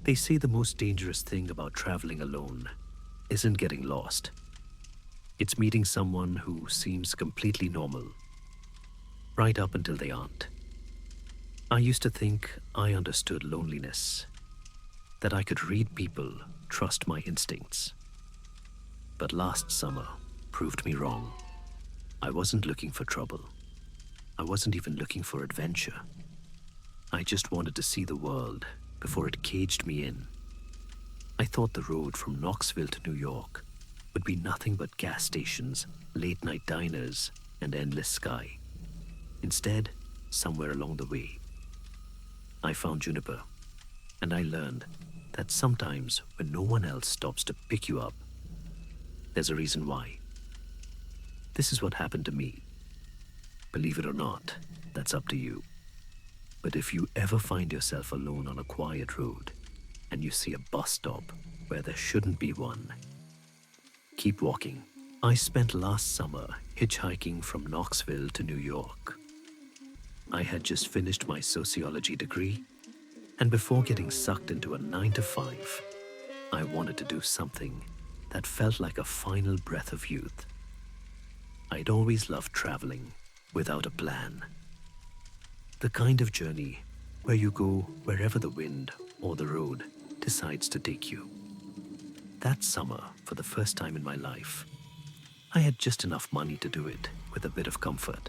They say the most dangerous thing about traveling alone isn't getting lost. It's meeting someone who seems completely normal, right up until they aren't. I used to think I understood loneliness, that I could read people, trust my instincts. But last summer proved me wrong. I wasn't looking for trouble. I wasn't even looking for adventure. I just wanted to see the world before it caged me in. I thought the road from Knoxville to New York would be nothing but gas stations, late-night diners, and endless sky. Instead, somewhere along the way, I found Juniper, and I learned that sometimes when no one else stops to pick you up, there's a reason why. This is what happened to me. Believe it or not, that's up to you. But if you ever find yourself alone on a quiet road and you see a bus stop where there shouldn't be one, keep walking. I spent last summer hitchhiking from Knoxville to New York. I had just finished my sociology degree, and before getting sucked into a 9-to-5, I wanted to do something that felt like a final breath of youth. I'd always loved traveling without a plan. The kind of journey where you go wherever the wind or the road decides to take you. That summer, for the first time in my life, I had just enough money to do it with a bit of comfort.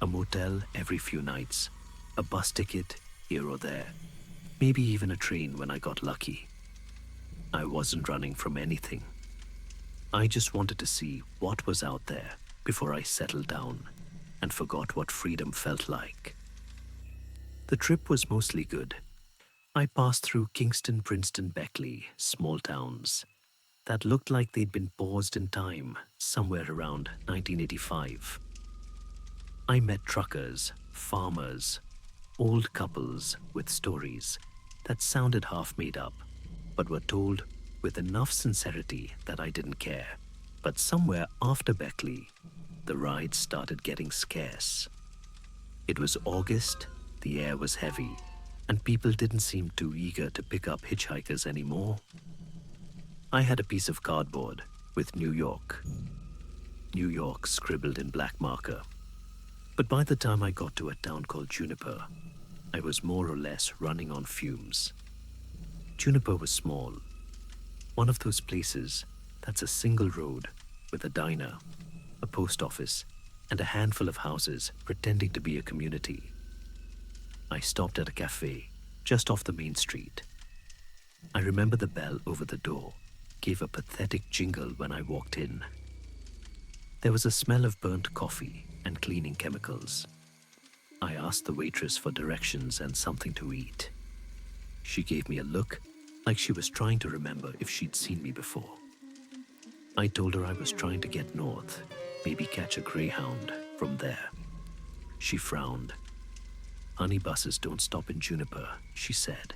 A motel every few nights, a bus ticket here or there, maybe even a train when I got lucky. I wasn't running from anything. I just wanted to see what was out there before I settled down and forgot what freedom felt like. The trip was mostly good. I passed through Kingston, Princeton, Beckley, small towns that looked like they'd been paused in time somewhere around 1985. I met truckers, farmers, old couples with stories that sounded half made up, but were told with enough sincerity that I didn't care. But somewhere after Beckley, the rides started getting scarce. It was August, the air was heavy, and people didn't seem too eager to pick up hitchhikers anymore. I had a piece of cardboard with New York scribbled in black marker. But by the time I got to a town called Juniper, I was more or less running on fumes. Juniper was small, one of those places that's a single road with a diner, a post office, and a handful of houses pretending to be a community. I stopped at a cafe just off the main street. I remember the bell over the door gave a pathetic jingle when I walked in. There was a smell of burnt coffee and cleaning chemicals. I asked the waitress for directions and something to eat. She gave me a look like she was trying to remember if she'd seen me before. I told her I was trying to get north, maybe catch a Greyhound from there. She frowned. "Honey buses don't stop in Juniper," she said.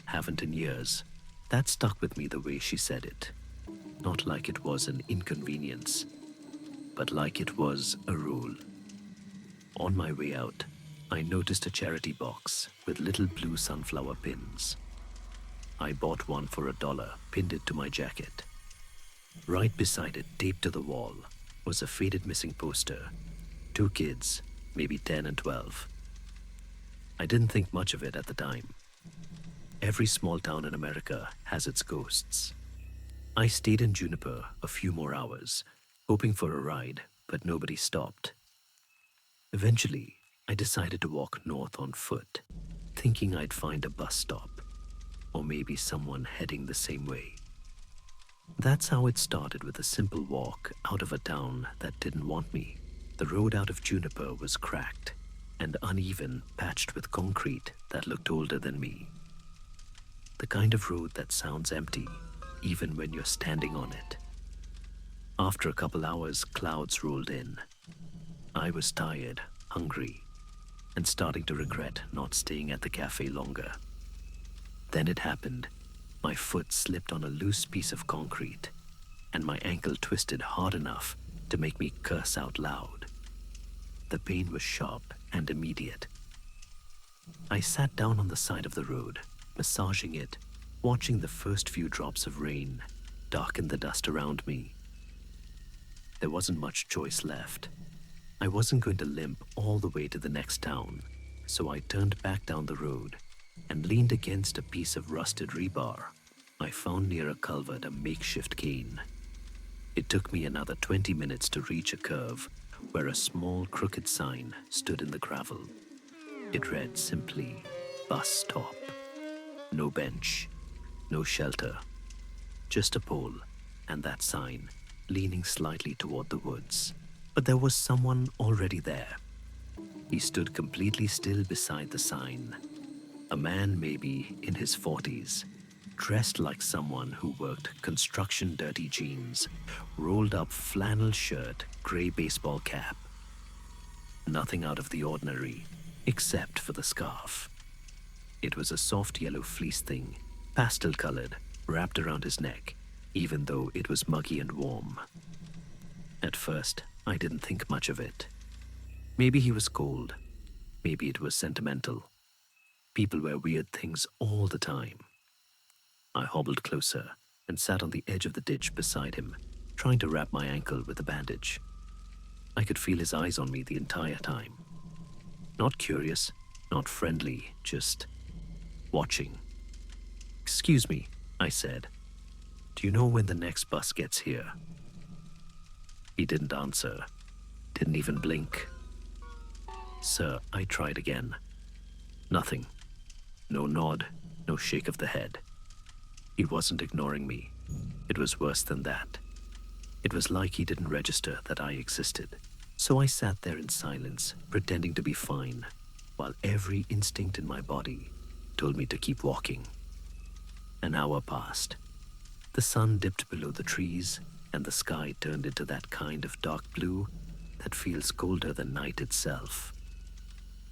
"Haven't in years." That stuck with me the way she said it. Not like it was an inconvenience, but like it was a rule. On my way out, I noticed a charity box with little blue sunflower pins. I bought one for $1, pinned it to my jacket. Right beside it, taped to the wall, was a faded missing poster. 2 kids, maybe 10 and 12. I didn't think much of it at the time. Every small town in America has its ghosts. I stayed in Juniper a few more hours, hoping for a ride, but nobody stopped. Eventually, I decided to walk north on foot, thinking I'd find a bus stop, or maybe someone heading the same way. That's how it started, with a simple walk out of a town that didn't want me. The road out of Juniper was cracked and uneven, patched with concrete that looked older than me. The kind of road that sounds empty, even when you're standing on it. After a couple hours, clouds rolled in. I was tired, hungry, and starting to regret not staying at the cafe longer. Then it happened. My foot slipped on a loose piece of concrete, and my ankle twisted hard enough to make me curse out loud. The pain was sharp and immediate. I sat down on the side of the road, massaging it, watching the first few drops of rain darken the dust around me. There wasn't much choice left. I wasn't going to limp all the way to the next town, so I turned back down the road and leaned against a piece of rusted rebar I found near a culvert, a makeshift cane. It took me another 20 minutes to reach a curve where a small crooked sign stood in the gravel. It read simply, "Bus stop." No bench, no shelter, just a pole and that sign leaning slightly toward the woods. But there was someone already there. He stood completely still beside the sign. A man maybe in his 40s, dressed like someone who worked construction, dirty jeans, rolled up flannel shirt, gray baseball cap. Nothing out of the ordinary, except for the scarf. It was a soft yellow fleece thing, pastel-colored, wrapped around his neck, even though it was muggy and warm. At first, I didn't think much of it. Maybe he was cold. Maybe it was sentimental. People wear weird things all the time. I hobbled closer and sat on the edge of the ditch beside him, trying to wrap my ankle with a bandage. I could feel his eyes on me the entire time. Not curious, not friendly, just watching. "Excuse me," I said. "Do you know when the next bus gets here?" He didn't answer, didn't even blink. "Sir," I tried again. Nothing. No nod, no shake of the head. He wasn't ignoring me. It was worse than that. It was like he didn't register that I existed. So I sat there in silence, pretending to be fine, while every instinct in my body told me to keep walking. An hour passed. The sun dipped below the trees, and the sky turned into that kind of dark blue that feels colder than night itself.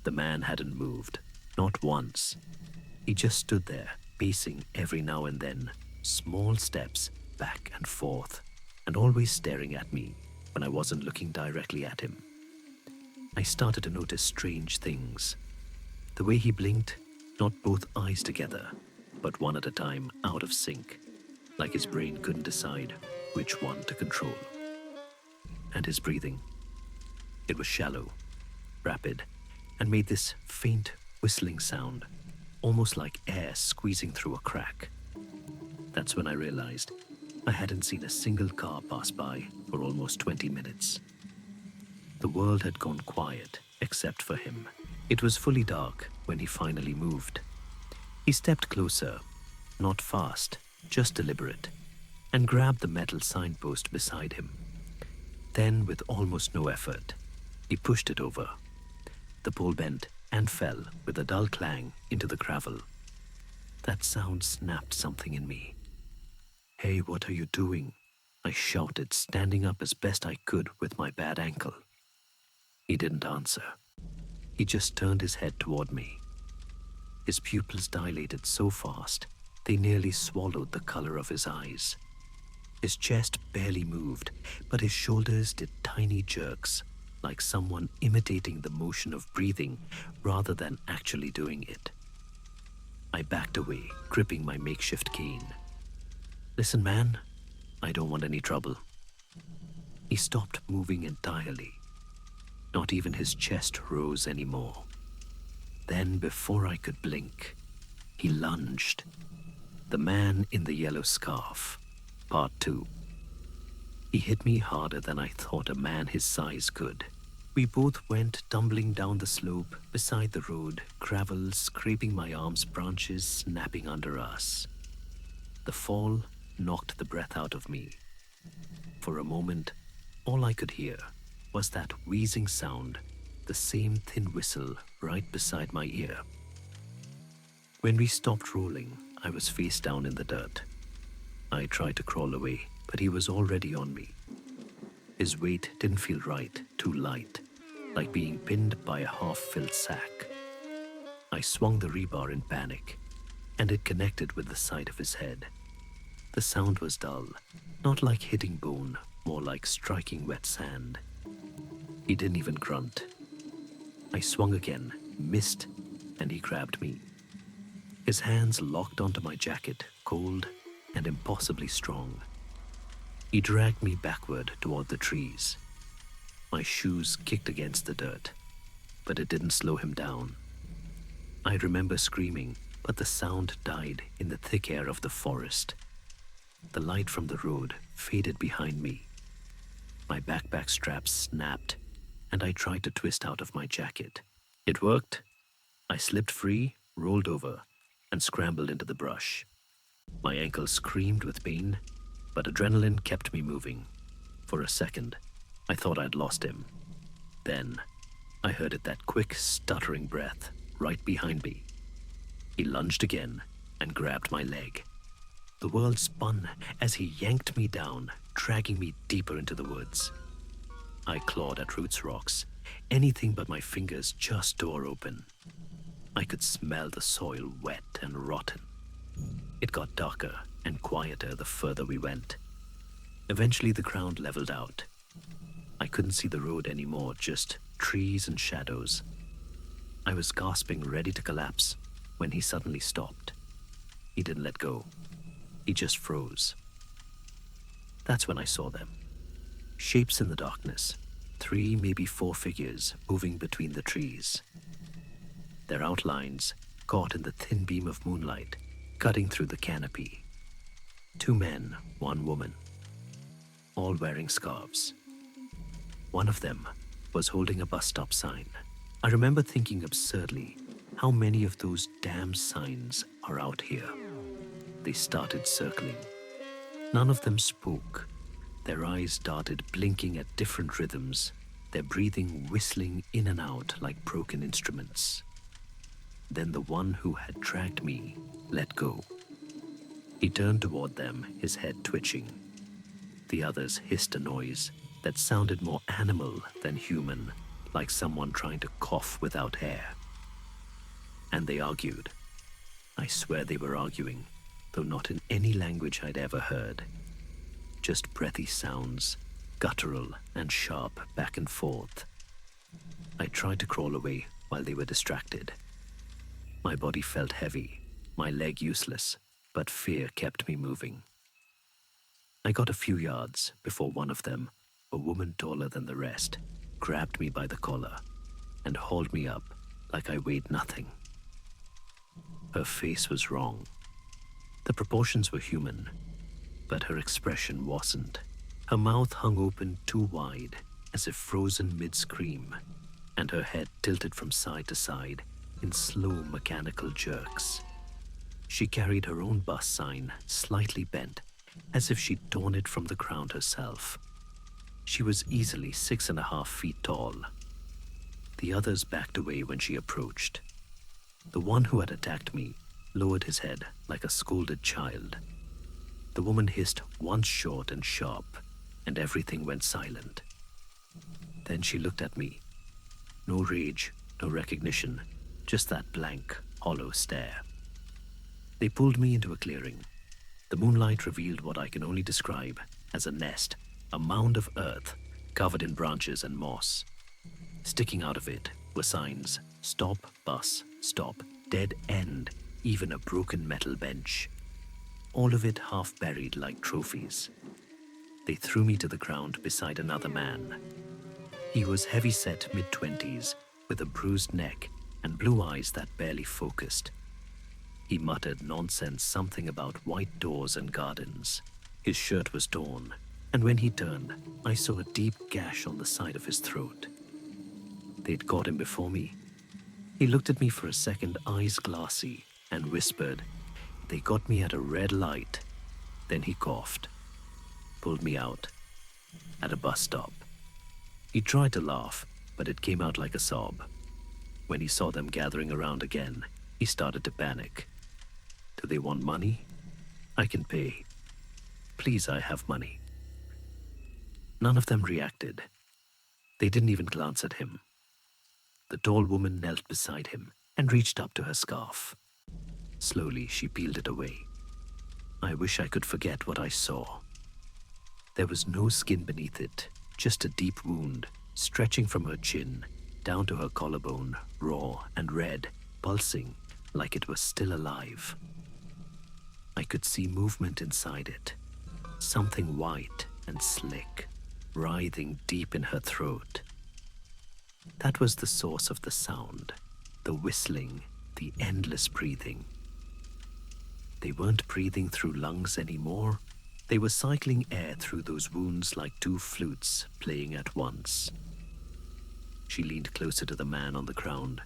The man hadn't moved, not once. He just stood there, pacing every now and then, small steps back and forth, and always staring at me when I wasn't looking directly at him. I started to notice strange things. The way he blinked, not both eyes together, but one at a time, out of sync, like his brain couldn't decide which one to control. And his breathing. It was shallow, rapid, and made this faint whistling sound, almost like air squeezing through a crack. That's when I realized I hadn't seen a single car pass by for almost 20 minutes. The world had gone quiet, except for him. It was fully dark when he finally moved. He stepped closer, not fast, just deliberate, and grabbed the metal signpost beside him. Then, with almost no effort, he pushed it over. The pole bent and fell with a dull clang into the gravel. That sound snapped something in me. "Hey, what are you doing?" I shouted, standing up as best I could with my bad ankle. He didn't answer. He just turned his head toward me. His pupils dilated so fast, they nearly swallowed the color of his eyes. His chest barely moved, but his shoulders did tiny jerks, like someone imitating the motion of breathing rather than actually doing it. I backed away, gripping my makeshift cane. "Listen, man, I don't want any trouble." He stopped moving entirely. Not even his chest rose anymore. Then, before I could blink, he lunged. The man in the yellow scarf, Part 2. He hit me harder than I thought a man his size could. We both went tumbling down the slope beside the road, gravel scraping my arms, branches snapping under us. The fall knocked the breath out of me. For a moment, all I could hear was that wheezing sound, the same thin whistle right beside my ear. When we stopped rolling, I was face down in the dirt. I tried to crawl away, but he was already on me. His weight didn't feel right, too light, like being pinned by a half-filled sack. I swung the rebar in panic, and it connected with the side of his head. The sound was dull, not like hitting bone, more like striking wet sand. He didn't even grunt. I swung again, missed, and he grabbed me. His hands locked onto my jacket, cold and impossibly strong. He dragged me backward toward the trees. My shoes kicked against the dirt, but it didn't slow him down. I remember screaming, but the sound died in the thick air of the forest. The light from the road faded behind me. My backpack straps snapped, and I tried to twist out of my jacket. It worked. I slipped free, rolled over, and scrambled into the brush. My ankle screamed with pain, but adrenaline kept me moving. For a second, I thought I'd lost him. Then, I heard that quick, stuttering breath right behind me. He lunged again and grabbed my leg. The world spun as he yanked me down, dragging me deeper into the woods. I clawed at roots, rocks. Anything but my fingers just tore open. I could smell the soil wet and rotten. It got darker and quieter the further we went. Eventually the ground leveled out. I couldn't see the road anymore, just trees and shadows. I was gasping, ready to collapse, when he suddenly stopped. He didn't let go. He just froze. That's when I saw them. Shapes in the darkness. 3, maybe 4 figures moving between the trees. Their outlines caught in the thin beam of moonlight, cutting through the canopy. 2 men, 1 woman, all wearing scarves. One of them was holding a bus stop sign. I remember thinking absurdly, how many of those damn signs are out here? They started circling. None of them spoke. Their eyes darted, blinking at different rhythms, their breathing whistling in and out like broken instruments. Then the one who had dragged me let go. He turned toward them, his head twitching. The others hissed a noise that sounded more animal than human, like someone trying to cough without air. And they argued. I swear they were arguing, though not in any language I'd ever heard. Just breathy sounds, guttural and sharp back and forth. I tried to crawl away while they were distracted. My body felt heavy, my leg useless, but fear kept me moving. I got a few yards before one of them, a woman taller than the rest, grabbed me by the collar and hauled me up like I weighed nothing. Her face was wrong. The proportions were human, but her expression wasn't. Her mouth hung open too wide, as if frozen mid-scream, and her head tilted from side to side in slow mechanical jerks. She carried her own bus sign slightly bent, as if she'd torn it from the ground herself. She was easily 6.5 feet tall. The others backed away when she approached. The one who had attacked me lowered his head like a scolded child. The woman hissed once short and sharp, and everything went silent. Then she looked at me. No rage, no recognition, just that blank, hollow stare. They pulled me into a clearing. The moonlight revealed what I can only describe as a nest, a mound of earth covered in branches and moss. Sticking out of it were signs: stop, bus, stop, dead end, even a broken metal bench. All of it half buried like trophies. They threw me to the ground beside another man. He was heavy-set mid-20s, with a bruised neck and blue eyes that barely focused. He muttered nonsense, something about white doors and gardens. His shirt was torn, and when he turned, I saw a deep gash on the side of his throat. They'd caught him before me. He looked at me for a second, eyes glassy, and whispered, "They got me at a red light." Then he coughed, pulled me out, at a bus stop. He tried to laugh, but it came out like a sob. When he saw them gathering around again, he started to panic. Do they want money? I can pay. Please, I have money. None of them reacted. They didn't even glance at him. The tall woman knelt beside him and reached up to her scarf. Slowly, she peeled it away. I wish I could forget what I saw. There was no skin beneath it, just a deep wound stretching from her chin down to her collarbone, raw and red, pulsing, like it was still alive. I could see movement inside it, something white and slick, writhing deep in her throat. That was the source of the sound, the whistling, the endless breathing. They weren't breathing through lungs anymore. They were cycling air through those wounds like two flutes playing at once. She leaned closer to the man on the ground,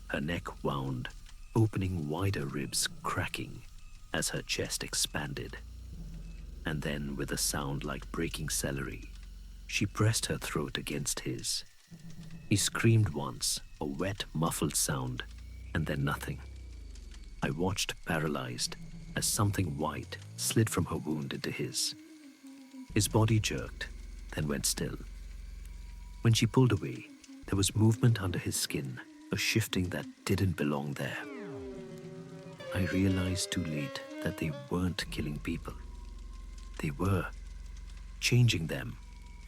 her neck wound, opening wider ribs cracking as her chest expanded. And then, with a sound like breaking celery, she pressed her throat against his. He screamed once, a wet, muffled sound, and then nothing. I watched paralyzed as something white slid from her wound into his. His body jerked, then went still. When she pulled away, there was movement under his skin, a shifting that didn't belong there. I realized too late that they weren't killing people. They were changing them.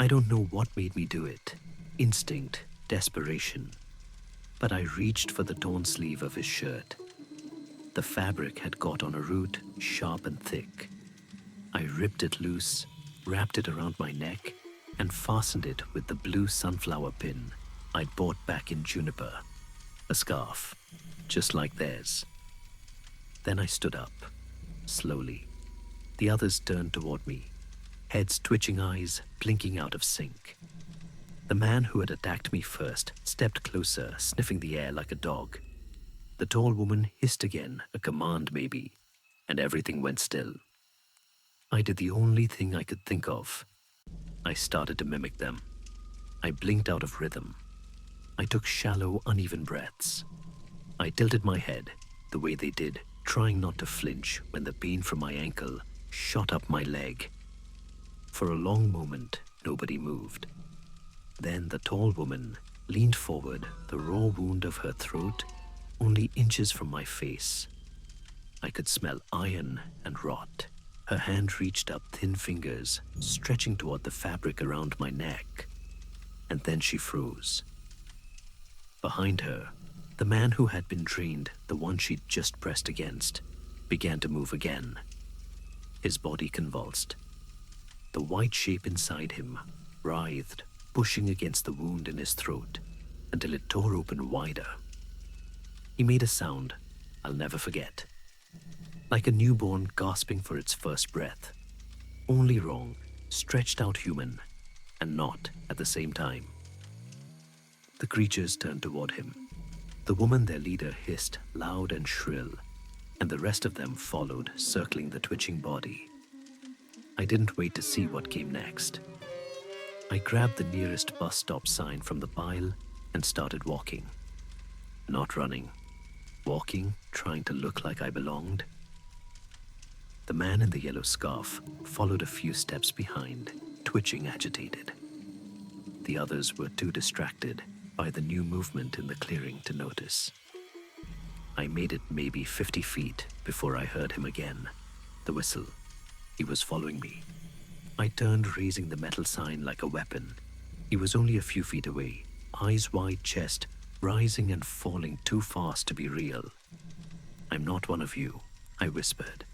I don't know what made me do it. Instinct, desperation. But I reached for the torn sleeve of his shirt. The fabric had got on a root, sharp and thick. I ripped it loose, wrapped it around my neck, and fastened it with the blue sunflower pin I'd bought back in Juniper. A scarf, just like theirs. Then I stood up, slowly. The others turned toward me, heads twitching, eyes blinking out of sync. The man who had attacked me first stepped closer, sniffing the air like a dog. The tall woman hissed again, a command maybe, and everything went still. I did the only thing I could think of. I started to mimic them. I blinked out of rhythm. I took shallow, uneven breaths. I tilted my head, the way they did, trying not to flinch when the pain from my ankle shot up my leg. For a long moment, nobody moved. Then the tall woman leaned forward, the raw wound of her throat only inches from my face. I could smell iron and rot. Her hand reached up, thin fingers stretching toward the fabric around my neck. And then she froze. Behind her, the man who had been drained, the one she'd just pressed against, began to move again. His body convulsed. The white shape inside him writhed, pushing against the wound in his throat until it tore open wider. He made a sound I'll never forget, like a newborn gasping for its first breath. Only wrong, stretched out human, and not at the same time. The creatures turned toward him. The woman, their leader, hissed loud and shrill, and the rest of them followed, circling the twitching body. I didn't wait to see what came next. I grabbed the nearest bus stop sign from the pile and started walking. Not running. Walking, trying to look like I belonged. The man in the yellow scarf followed a few steps behind, twitching, agitated. The others were too distracted by the new movement in the clearing to notice. I made it maybe 50 feet before I heard him again. The whistle. He was following me. I turned, raising the metal sign like a weapon. He was only a few feet away, eyes wide, chest rising and falling too fast to be real. "I'm not one of you," I whispered.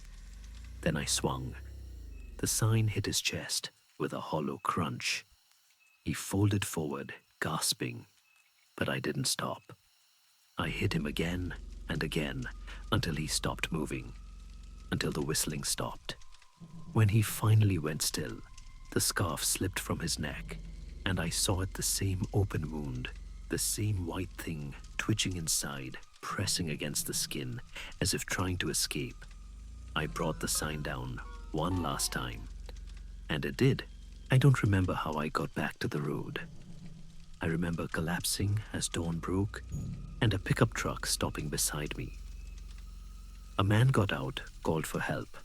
Then I swung. The sign hit his chest with a hollow crunch. He folded forward, gasping, but I didn't stop. I hit him again and again until he stopped moving, until the whistling stopped. When he finally went still, the scarf slipped from his neck, and I saw it, the same open wound, the same white thing twitching inside, pressing against the skin as if trying to escape. I brought the sign down one last time, and it did. I don't remember how I got back to the road. I remember collapsing as dawn broke and a pickup truck stopping beside me. A man got out, called for help.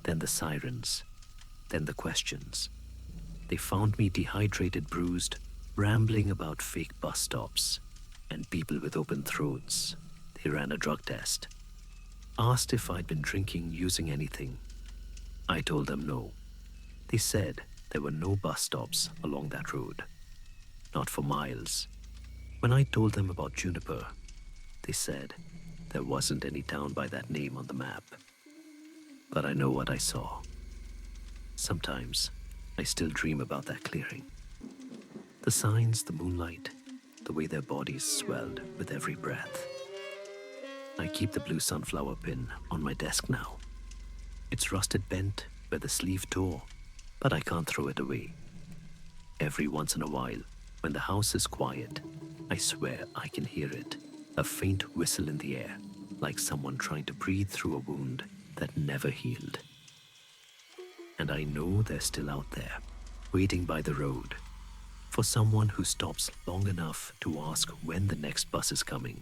Then the sirens, then the questions. They found me dehydrated, bruised, rambling about fake bus stops and people with open throats. They ran a drug test. Asked if I'd been drinking, using anything. I told them no. They said there were no bus stops along that road. Not for miles. When I told them about Juniper, they said There wasn't any town by that name on the map. But I know what I saw. Sometimes, I still dream about that clearing. The signs, the moonlight, the way their bodies swelled with every breath. I keep the blue sunflower pin on my desk now. It's rusted bent where the sleeve tore, but I can't throw it away. Every once in a while, when the house is quiet, I swear I can hear it, a faint whistle in the air, like someone trying to breathe through a wound that never healed. And I know they're still out there, waiting by the road, for someone who stops long enough to ask when the next bus is coming.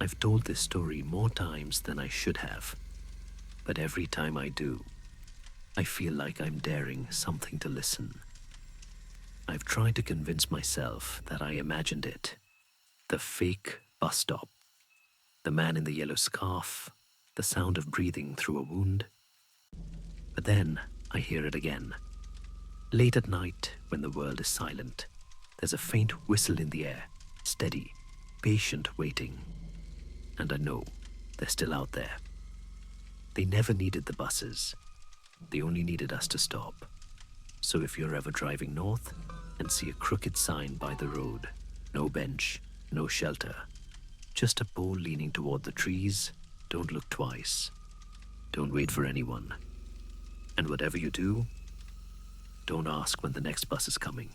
I've told this story more times than I should have, but every time I do, I feel like I'm daring something to listen. I've tried to convince myself that I imagined it. The fake bus stop, the man in the yellow scarf, the sound of breathing through a wound. But then I hear it again. Late at night, when the world is silent, there's a faint whistle in the air, steady, patient waiting. And I know they're still out there. They never needed the buses. They only needed us to stop. So if you're ever driving north and see a crooked sign by the road, no bench, no shelter, just a pole leaning toward the trees, don't look twice. Don't wait for anyone. And whatever you do, don't ask when the next bus is coming.